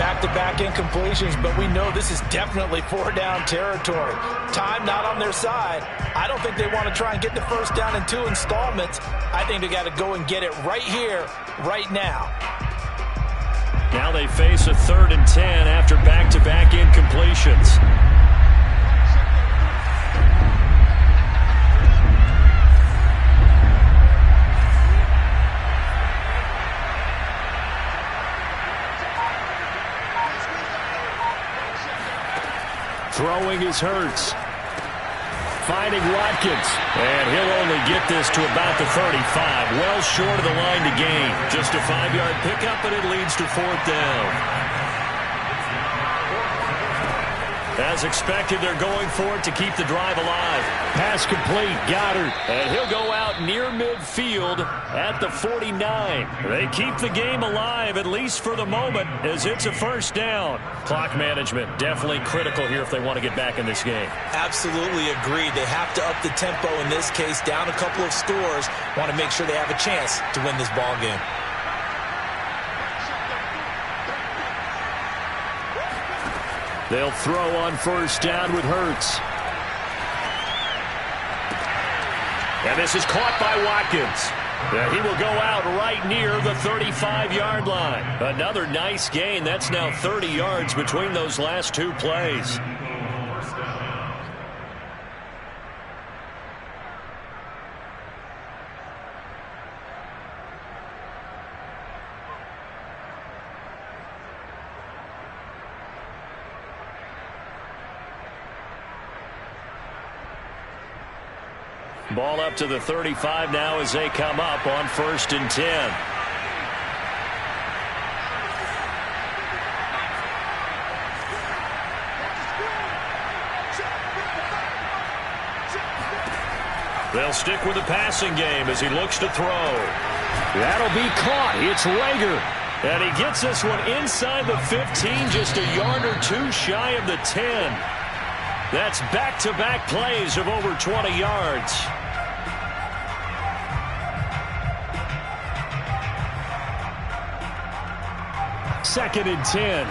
Back-to-back incompletions, but we know this is definitely 4-down territory. Time not on their side. I don't think they want to try and get the first down in 2 installments. I think they got to go and get it right here, right now. Now they face a 3rd and 10 after back-to-back incompletions. Throwing is Hurts. Finding Watkins. And he'll only get this to about the 35. Well short of the line to gain. Just a 5-yard pickup, and it leads to 4th down. As expected, they're going for it to keep the drive alive. Pass complete. Goddard. And he'll go out near midfield at the 49. They keep the game alive, at least for the moment, as it's a first down. Clock management definitely critical here if they want to get back in this game. Absolutely agreed. They have to up the tempo in this case, down a couple of scores. Want to make sure they have a chance to win this ball game. They'll throw on first down with Hurts. And this is caught by Watkins. And he will go out right near the 35-yard line. Another nice gain. That's now 30 yards between those last two plays. Ball up to the 35 now as they come up on 1st and 10. They'll stick with the passing game as he looks to throw. That'll be caught. It's Rager. And he gets this one inside the 15, just a yard or two shy of the 10. That's back-to-back plays of over 20 yards. Second and 10.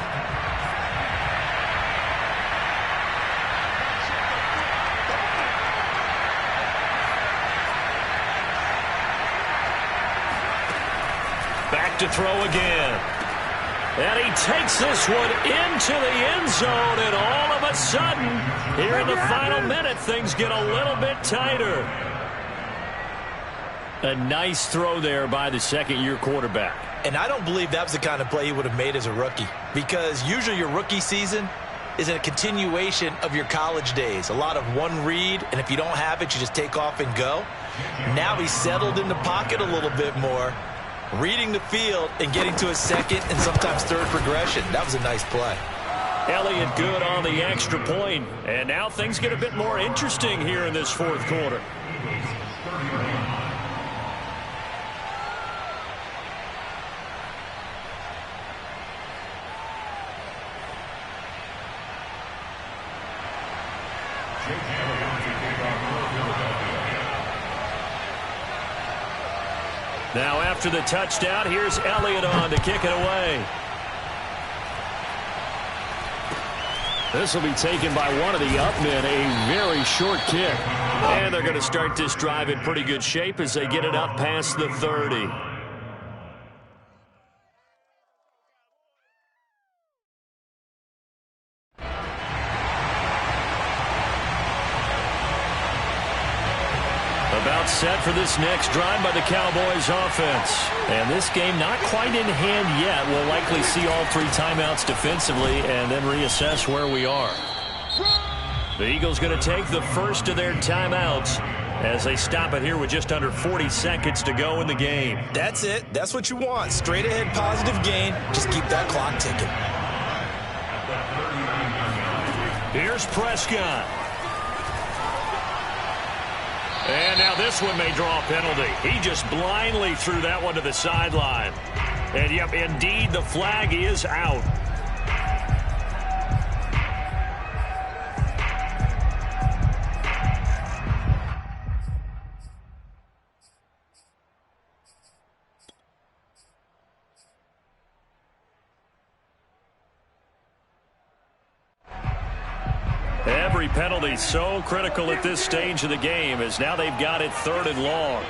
Back to throw again. And he takes this one into the end zone, and all of a sudden, here in the final minute, things get a little bit tighter. A nice throw there by the second-year quarterback. And I don't believe that was the kind of play he would have made as a rookie, because usually your rookie season is a continuation of your college days. A lot of one read, and if you don't have it, you just take off and go. Now he's settled in the pocket a little bit more, reading the field and getting to a second and sometimes third progression. That was a nice play. Elliott good on the extra point, and now things get a bit more interesting here in this fourth quarter. Now after the touchdown, here's Elliott on to kick it away. This will be taken by one of the upmen, a very short kick. And they're going to start this drive in pretty good shape as they get it up past the 30. About set for this next drive by the Cowboys offense. And this game not quite in hand yet. We'll likely see all three timeouts defensively and then reassess where we are. The Eagles going to take the first of their timeouts as they stop it here with just under 40 seconds to go in the game. That's it. That's what you want. Straight ahead positive gain. Just keep that clock ticking. Here's Prescott. And now this one may draw a penalty. He just blindly threw that one to the sideline. And, yep, indeed, the flag is out. Every penalty so critical at this stage of the game as now they've got it 3rd and long.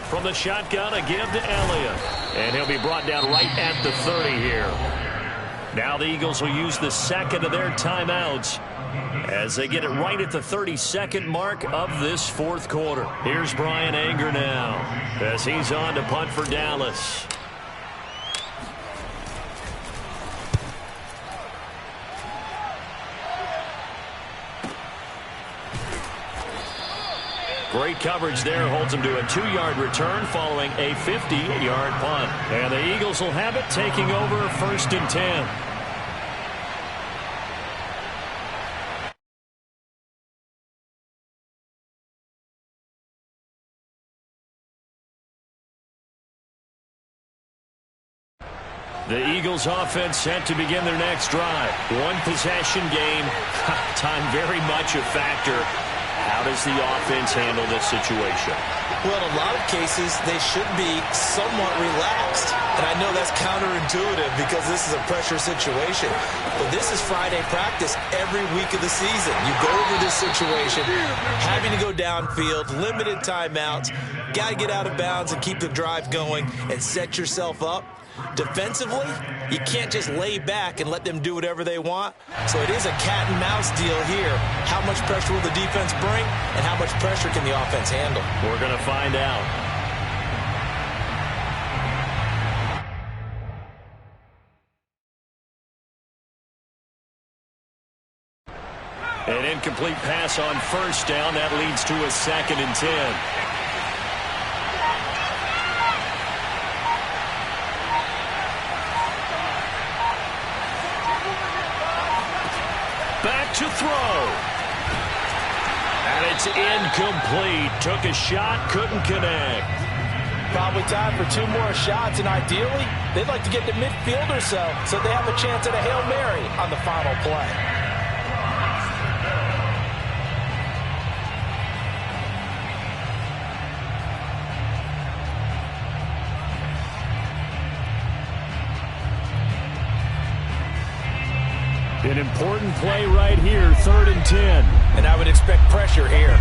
From the shotgun, a give to Elliott. And he'll be brought down right at the 30 here. Now the Eagles will use the second of their timeouts as they get it right at the 32nd mark of this fourth quarter. Here's Brian Anger now as he's on to punt for Dallas. Great coverage there. Holds him to a 2-yard return following a 50-yard punt. And the Eagles will have it, taking over 1st and 10. The Eagles offense set to begin their next drive. One possession game. Time very much a factor. How does the offense handle this situation? Well, in a lot of cases, they should be somewhat relaxed. And I know that's counterintuitive because this is a pressure situation. But this is Friday practice every week of the season. You go over this situation, having to go downfield, limited timeouts, got to get out of bounds and keep the drive going and set yourself up. Defensively, you can't just lay back and let them do whatever they want. So it is a cat and mouse deal here. How much pressure will the defense bring, and how much pressure can the offense handle? We're going to find out. An incomplete pass on 1st down. That leads to a 2nd and 10. Back to throw. And it's incomplete. Took a shot, couldn't connect. Probably time for 2 more shots, and ideally, they'd like to get to midfield or so they have a chance at a Hail Mary on the final play. An important play right here, 3rd and 10. And I would expect pressure here.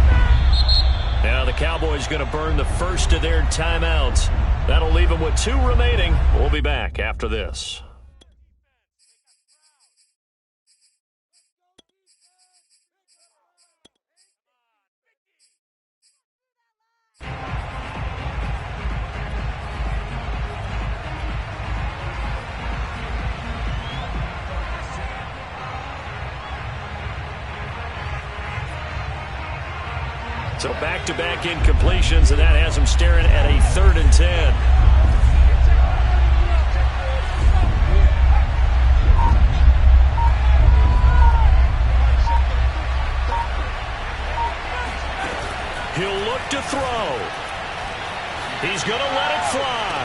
Now the Cowboys going to burn the first of their timeouts. That'll leave them with 2 remaining. We'll be back after this. So back-to-back incompletions, and that has them staring at a 3rd and 10. He'll look to throw. He's going to let it fly.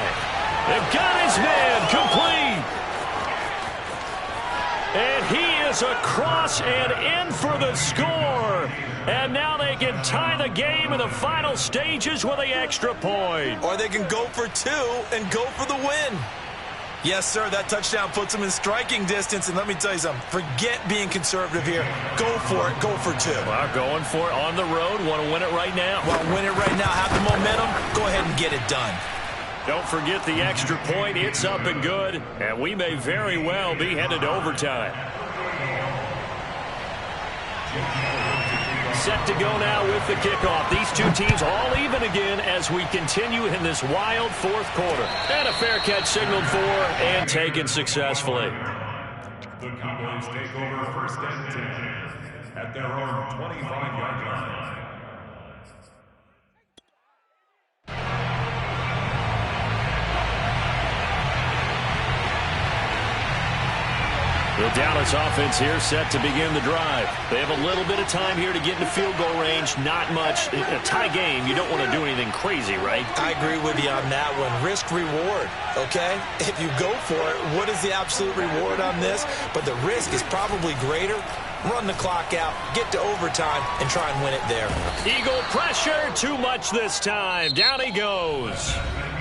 And got his man complete. And he is across and in for the score. And now they can tie the game in the final stages with the extra point. Or they can go for 2 and go for the win. Yes, sir, that touchdown puts them in striking distance. And let me tell you something, forget being conservative here. Go for it, go for 2. Well, going for it on the road. Want to win it right now. Want to win it right now, have the momentum, go ahead and get it done. Don't forget the extra point. It's up and good. And we may very well be headed to overtime. Set to go now with the kickoff. These 2 teams all even again as we continue in this wild 4th quarter. And a fair catch signaled for and taken successfully. The Cowboys take over 1st and 10 at their own 25-yard line. The Dallas offense here set to begin the drive. They have a little bit of time here to get into field goal range. Not much. A tie game, you don't want to do anything crazy, right? I agree with you on that one. Risk-reward, okay? If you go for it, what is the absolute reward on this? But the risk is probably greater. Run the clock out, get to overtime, and try and win it there. Eagle pressure, too much this time. Down he goes.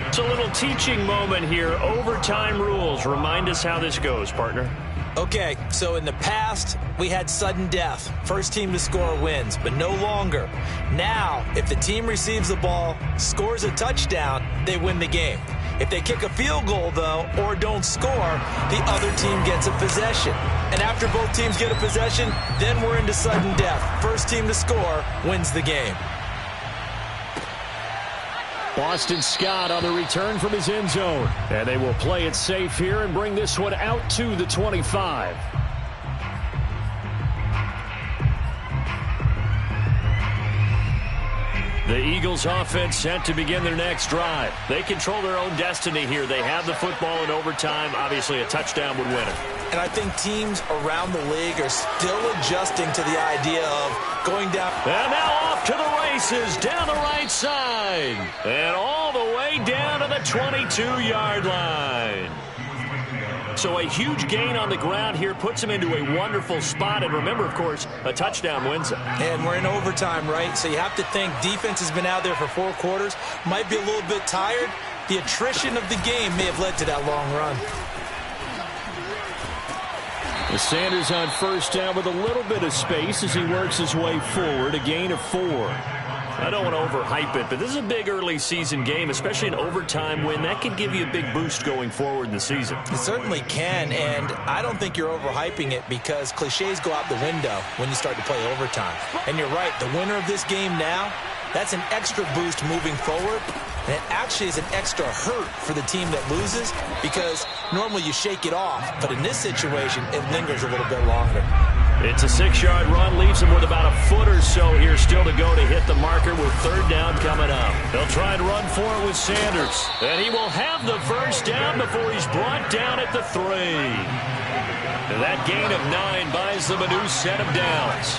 It's a little teaching moment here. Overtime rules. Remind us how this goes, partner. Okay, so in the past, we had sudden death. First team to score wins, but no longer. Now, if the team receives the ball, scores a touchdown, they win the game. If they kick a field goal, though, or don't score, the other team gets a possession. And after both teams get a possession, then we're into sudden death. First team to score wins the game. Boston Scott on the return from his end zone. And they will play it safe here and bring this one out to the 25. The Eagles offense set to begin their next drive. They control their own destiny here. They have the football in overtime. Obviously, a touchdown would win it. And I think teams around the league are still adjusting to the idea of going down. And now off to the races down the right side. And all the way down to the 22-yard line. So a huge gain on the ground here puts him into a wonderful spot. And remember, of course, a touchdown wins it. And we're in overtime, right? So you have to think defense has been out there for 4 quarters. Might be a little bit tired. The attrition of the game may have led to that long run. Sanders on first down with a little bit of space as he works his way forward. A gain of 4. I don't want to overhype it, but this is a big early season game, especially an overtime win. That could give you a big boost going forward in the season. It certainly can, and I don't think you're overhyping it because cliches go out the window when you start to play overtime. And you're right, the winner of this game now, that's an extra boost moving forward. And it actually is an extra hurt for the team that loses because normally you shake it off. But in this situation, it lingers a little bit longer. It's a 6-yard run, leaves him with about a foot or so here still to go to hit the marker with 3rd down coming up. They'll try and run for it with Sanders. And he will have the first down before he's brought down at the 3. And that gain of 9 buys them a new set of downs.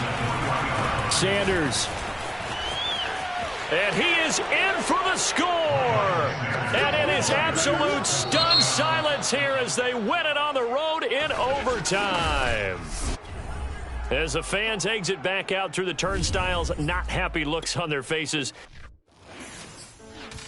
Sanders. And he is in for the score. And it is absolute stunned silence here as they win it on the road in overtime. As the fans exit back out through the turnstiles, not happy looks on their faces.